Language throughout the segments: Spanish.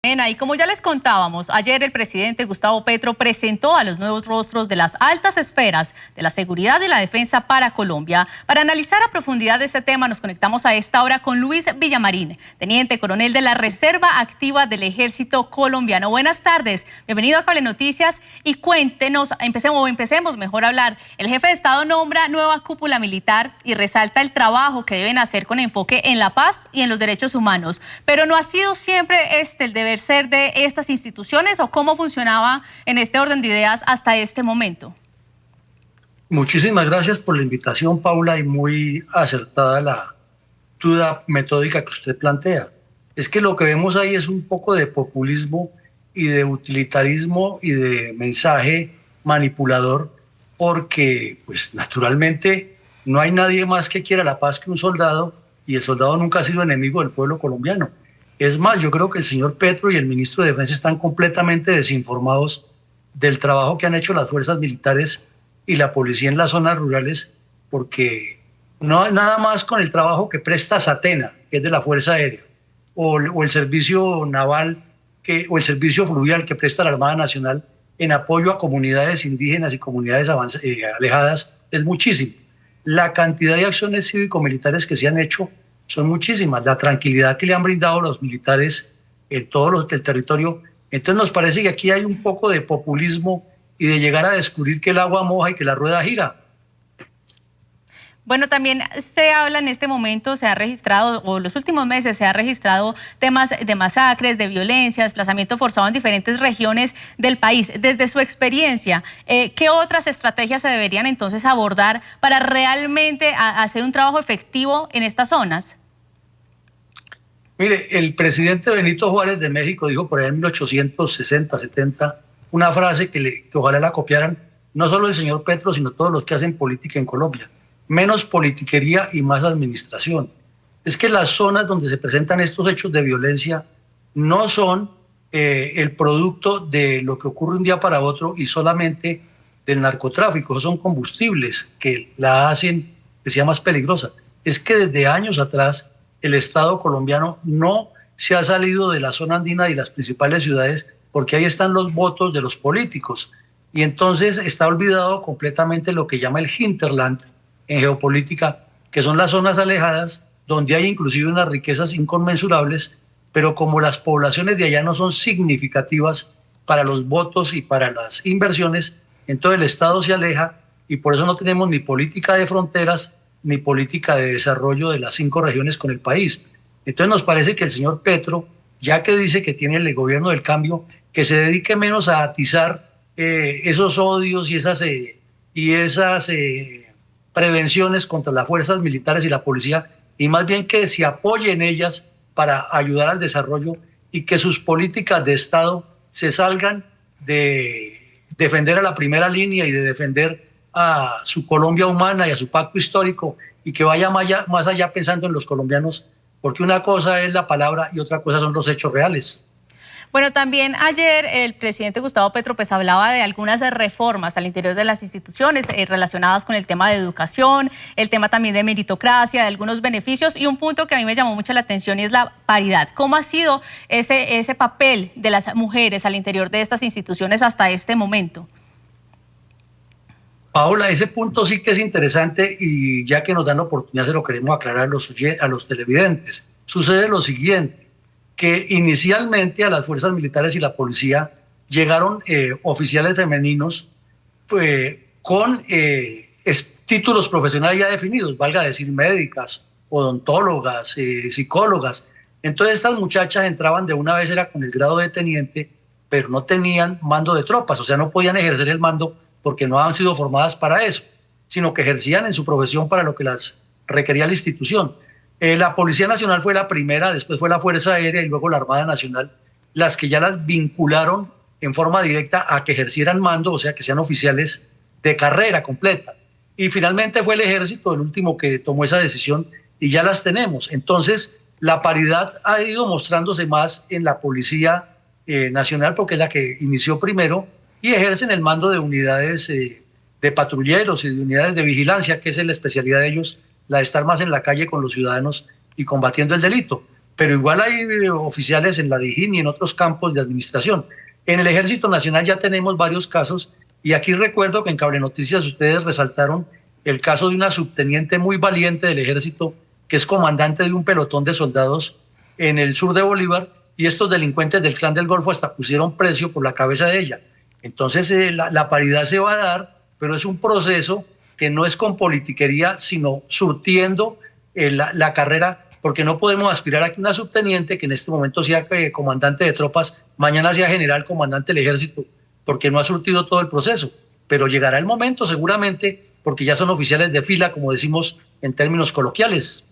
Y como ya les contábamos, ayer el presidente Gustavo Petro presentó a los nuevos rostros de las altas esferas de la seguridad y la defensa para Colombia. Para analizar a profundidad este tema, nos conectamos a esta hora con Luis Villamarín, teniente coronel de la Reserva Activa del Ejército Colombiano. Buenas tardes, bienvenido a Cable Noticias y cuéntenos, empecemos mejor a hablar. El jefe de Estado nombra nueva cúpula militar y resalta el trabajo que deben hacer con enfoque en la paz y en los derechos humanos. Pero no ha sido siempre el deber ser de estas instituciones, o cómo funcionaba en este orden de ideas hasta este momento. Muchísimas gracias por la invitación, Paula, y muy acertada la duda metódica que usted plantea. Es que lo que vemos ahí es un poco de populismo y de utilitarismo y de mensaje manipulador, porque pues naturalmente no hay nadie más que quiera la paz que un soldado, y el soldado nunca ha sido enemigo del pueblo colombiano. Es más, yo creo que el señor Petro y el ministro de Defensa están completamente desinformados del trabajo que han hecho las fuerzas militares y la policía en las zonas rurales, porque no nada más con el trabajo que presta SATENA, que es de la Fuerza Aérea, o el servicio naval, o el servicio fluvial que presta la Armada Nacional en apoyo a comunidades indígenas y comunidades alejadas, es muchísimo. La cantidad de acciones cívico-militares que se han hecho son muchísimas. La tranquilidad que le han brindado los militares en todo el territorio. Entonces nos parece que aquí hay un poco de populismo y de llegar a descubrir que el agua moja y que la rueda gira. Bueno, también se habla en este momento, se ha registrado, o en los últimos meses se ha registrado temas de masacres, de violencia, desplazamiento forzado en diferentes regiones del país. Desde su experiencia, ¿qué otras estrategias se deberían entonces abordar para realmente hacer un trabajo efectivo en estas zonas? Mire, el presidente Benito Juárez de México dijo por ahí en 1860, 70, una frase que ojalá la copiaran, no solo el señor Petro, sino todos los que hacen política en Colombia: menos politiquería y más administración. Es que las zonas donde se presentan estos hechos de violencia no son el producto de lo que ocurre un día para otro y solamente del narcotráfico, son combustibles que la hacen que sea más peligrosa. Es que desde años atrás el Estado colombiano no se ha salido de la zona andina y las principales ciudades, porque ahí están los votos de los políticos, y entonces está olvidado completamente lo que llama el hinterland en geopolítica, que son las zonas alejadas donde hay inclusive unas riquezas inconmensurables, pero como las poblaciones de allá no son significativas para los votos y para las inversiones, entonces el Estado se aleja, y por eso no tenemos ni política de fronteras ni política de desarrollo de las 5 regiones con el país. Entonces nos parece que el señor Petro, ya que dice que tiene el gobierno del cambio, que se dedique menos a atizar esos odios y esas prevenciones contra las fuerzas militares y la policía, y más bien que se apoye en ellas para ayudar al desarrollo, y que sus políticas de Estado se salgan de defender a la primera línea y de defender a su Colombia humana y a su pacto histórico, y que vaya más allá pensando en los colombianos, porque una cosa es la palabra y otra cosa son los hechos reales. Bueno, también ayer el presidente Gustavo Petro pues hablaba de algunas reformas al interior de las instituciones relacionadas con el tema de educación, el tema también de meritocracia, de algunos beneficios, y un punto que a mí me llamó mucho la atención es la paridad. ¿Cómo ha sido ese papel de las mujeres al interior de estas instituciones hasta este momento? Paola, ese punto sí que es interesante, y ya que nos dan la oportunidad se lo queremos aclarar a los televidentes. Sucede lo siguiente, que inicialmente a las fuerzas militares y la policía llegaron oficiales femeninos con títulos profesionales ya definidos, valga decir médicas, odontólogas, psicólogas. Entonces estas muchachas entraban de una vez, era con el grado de teniente, pero no tenían mando de tropas, o sea, no podían ejercer el mando porque no han sido formadas para eso, sino que ejercían en su profesión para lo que las requería la institución. La Policía Nacional fue la primera, después fue la Fuerza Aérea y luego la Armada Nacional, las que ya las vincularon en forma directa a que ejercieran mando, o sea, que sean oficiales de carrera completa. Y finalmente fue el Ejército el último que tomó esa decisión, y ya las tenemos. Entonces, la paridad ha ido mostrándose más en la Policía Nacional, porque es la que inició primero, y ejercen el mando de unidades de patrulleros y de unidades de vigilancia, que es la especialidad de ellos, la de estar más en la calle con los ciudadanos y combatiendo el delito. pero igual hay oficiales en la DIJÍN y en otros campos de administración. En el Ejército Nacional ya tenemos varios casos, y aquí recuerdo que en Cable Noticias ustedes resaltaron el caso de una subteniente muy valiente del Ejército, que es comandante de un pelotón de soldados en el sur de Bolívar, y estos delincuentes del Clan del Golfo hasta pusieron precio por la cabeza de ella. Entonces la paridad se va a dar, pero es un proceso que no es con politiquería, sino surtiendo la carrera, porque no podemos aspirar a que una subteniente, que en este momento sea comandante de tropas, mañana sea general comandante del Ejército, porque no ha surtido todo el proceso. Pero llegará el momento seguramente, porque ya son oficiales de fila, como decimos en términos coloquiales.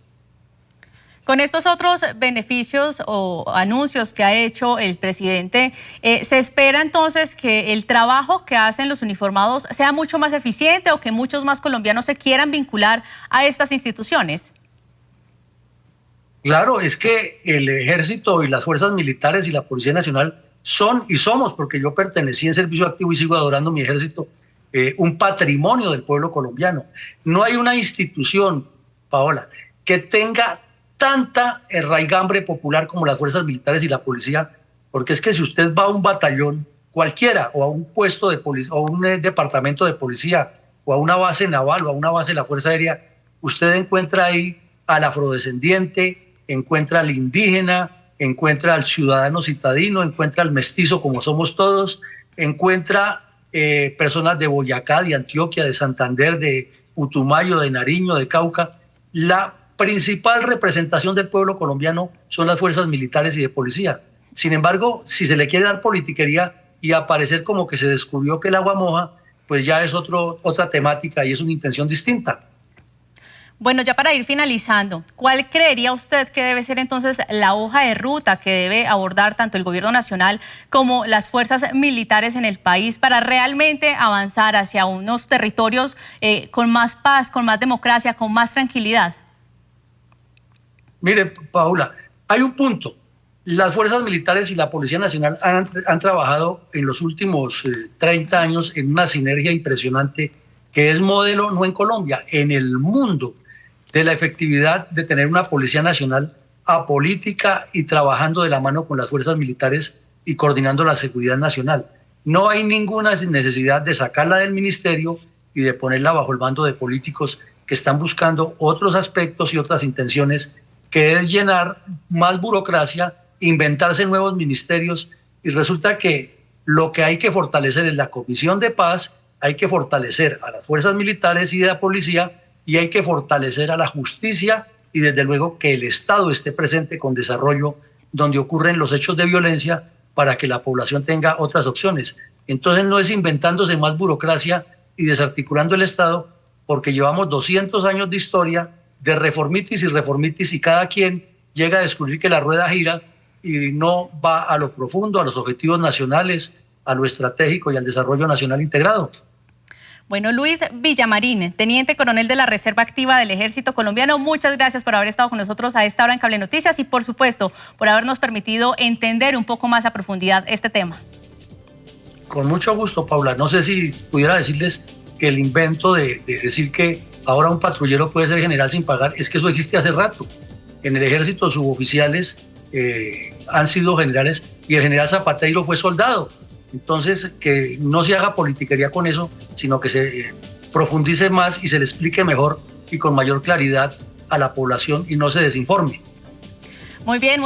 Con estos otros beneficios o anuncios que ha hecho el presidente, ¿se espera entonces que el trabajo que hacen los uniformados sea mucho más eficiente o que muchos más colombianos se quieran vincular a estas instituciones? Claro, es que el Ejército y las fuerzas militares y la Policía Nacional son y somos, porque yo pertenecí en servicio activo y sigo adorando mi ejército, un patrimonio del pueblo colombiano. No hay una institución, Paola, que tenga tanta raigambre popular como las fuerzas militares y la policía, porque es que si usted va a un batallón cualquiera o a un puesto de policía o a un departamento de policía o a una base naval o a una base de la Fuerza Aérea, usted encuentra ahí al afrodescendiente, encuentra al indígena, encuentra al ciudadano citadino, encuentra al mestizo como somos todos, encuentra personas de Boyacá, de Antioquia, de Santander, de Putumayo, de Nariño, de Cauca. La principal representación del pueblo colombiano son las fuerzas militares y de policía. Sin embargo, si se le quiere dar politiquería y aparecer como que se descubrió que el agua moja, pues ya es otra temática y es una intención distinta. Bueno, ya para ir finalizando, ¿cuál creería usted que debe ser entonces la hoja de ruta que debe abordar tanto el gobierno nacional como las fuerzas militares en el país para realmente avanzar hacia unos territorios con más paz, con más democracia, con más tranquilidad? Mire, Paula, hay un punto. Las fuerzas militares y la Policía Nacional han trabajado en los últimos 30 años en una sinergia impresionante que es modelo no en Colombia, en el mundo, de la efectividad de tener una Policía Nacional apolítica y trabajando de la mano con las fuerzas militares y coordinando la seguridad nacional. No hay ninguna necesidad de sacarla del ministerio y de ponerla bajo el mando de políticos que están buscando otros aspectos y otras intenciones, que es llenar más burocracia, inventarse nuevos ministerios, y resulta que lo que hay que fortalecer es la Comisión de Paz, hay que fortalecer a las fuerzas militares y de la policía, y hay que fortalecer a la justicia, y desde luego que el Estado esté presente con desarrollo donde ocurren los hechos de violencia para que la población tenga otras opciones. Entonces no es inventándose más burocracia y desarticulando el Estado, porque llevamos 200 años de historia de reformitis y cada quien llega a descubrir que la rueda gira y no va a lo profundo, a los objetivos nacionales, a lo estratégico y al desarrollo nacional integrado. Bueno, Luis Villamarín, teniente coronel de la Reserva Activa del Ejército Colombiano, muchas gracias por haber estado con nosotros a esta hora en Cable Noticias y, por supuesto, por habernos permitido entender un poco más a profundidad este tema. Con mucho gusto, Paula. No sé si pudiera decirles que el invento de decir que ahora un patrullero puede ser general sin pagar, es que eso existe hace rato. En el Ejército suboficiales han sido generales y el general Zapateiro fue soldado. Entonces, que no se haga politiquería con eso, sino que se profundice más y se le explique mejor y con mayor claridad a la población y no se desinforme. Muy bien.